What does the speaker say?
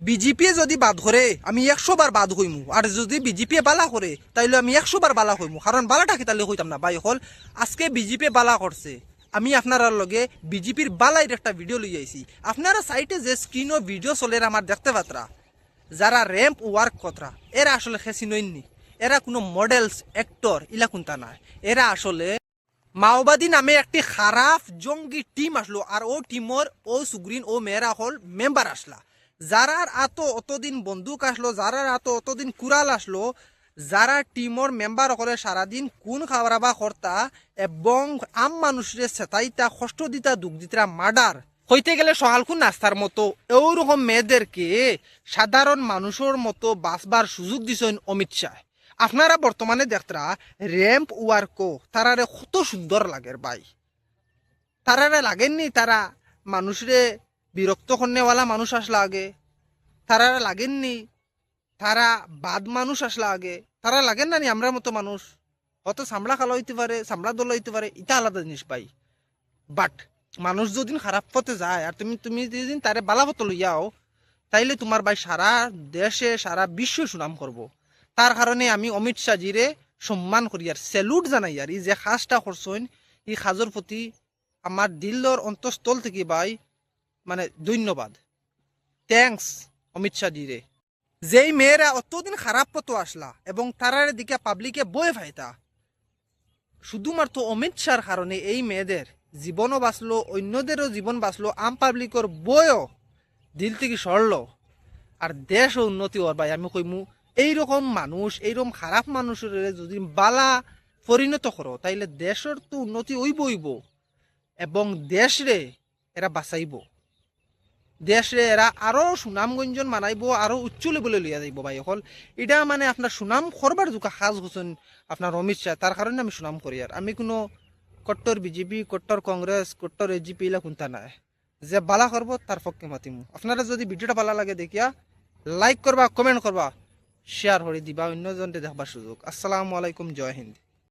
BJP যদি বাদ করে আমি 100 বার বাদ হইমু, আর যদি বিজেপি বালা করে তাইলে আমি 100 বার বালা হইমু। কারণ বালাটা কি তাহলে হইতাম না ভাই হল। আজকে বিজেপি বালা করছে, আমি আপনার লগে বিজেপির বালাইর একটা ভিডিও লই আইছি। আপনারা সাইটে যে স্ক্রিনও ভিডিও চলে আমার দেখতে পাত্রা, যারা র্যাম্প ওয়ার্ক কতরা এরা আসলে খেসি নইনি, এরা কোনো মডেলস অ্যাক্টর ইলা কোনটা না, এরা আসলে মাওবাদী নামে একটি খারাপ জঙ্গি টিম আসলো। আর ও টিমর ও সুগ্রিন ও মেয়েরা হল মেম্বার আসলা, যারার অতদিন বন্দুক আসলো, যারার অতদিন কুড়াল আসলো, যারা টিমর মেম্বার হলে সারাদিন কোন খাওয়াবা কর্তা এবং আম মানুষের সেতাইতা কষ্ট দিতা দুঃখ দিতা মার্ডার হইতে গেলে সকালখুন নাস্তার মতো ওরকম মেয়েদেরকে সাধারণ মানুষের মতো বাঁচবার সুযোগ দিছেন অমিত শাহ। আপনারা বর্তমানে দেখতরা র্যাম্প ওয়ার্কও তারারে কত সুন্দর লাগে ভাই। তারারে লাগেননি তারা মানুষরে বিরক্ত করনেওয়ালা মানুষ আসলা আগে, তারারে লাগেননি তারা বাদ মানুষ আসলা আগে, তারা লাগেন না নি আমরা মতো মানুষ। হয়তো সামলা খালা হইতে পারে, সামলা দল হইতে পারে, এটা আলাদা জিনিস ভাই। বাট মানুষ যদিন খারাপ পথে যায় আর তুমি যেদিন তারে বালা পথে লইয়াও, তাইলে তোমার ভাই সারা দেশে সারা বিশ্ব সুনাম করব। তার কারণে আমি অমিত শাহজিরে সম্মান করি আর স্যালুট জানাই। আর এই যে কাজটা করছেন এই কাজের প্রতি আমার দিলর অন্তঃস্থল থেকে ভাই মানে ধন্যবাদ, থ্যাংকস অমিত শাহজিরে। যেই মেয়েরা অতদিন খারাপ পথে আসলা এবং তারার দিকে পাবলিকে বয়ে ফাইতা, শুধুমাত্র অমিত শাহর কারণে এই মেয়েদের জীবনও বাঁচলো, অন্যদেরও জীবন বাঁচলো, আম পাবলিকর বয়ও দিল থেকে সরলো, আর দেশও উন্নতি হওয়ার ভাই। আমি কইমু এইরকম মানুষ, এইরকম খারাপ মানুষের যদি বালা পরিণত করো তাইলে দেশের তো উন্নতি হইব এবং দেশরে এরা বাঁচাইব, দেশে এরা আরো সুনামগঞ্জন মানাইব, আরো উচ্চ লেভেলে লইয়া যাইব ভাই হল। এটা মানে আপনার সুনাম করবার যোকা সাজ হোসেন আপনার অমিত শাহ, তার কারণে আমি সুনাম করি। আর আমি কোনো কট্টর বিজেপি, কট্টর কংগ্রেস, কট্টর এজিপি এলা কোনটা নাই, যে বালা করবো তার পক্ষে মাতিমু। আপনারা যদি ভিডিওটা ভালো লাগে দেখিয়া লাইক করবা, কমেন্ট করবা, শেয়ার করে দিবা অন্যজনকে দেখবার সুযোগ। আসসালামু আলাইকুম, জয় হিন্দ।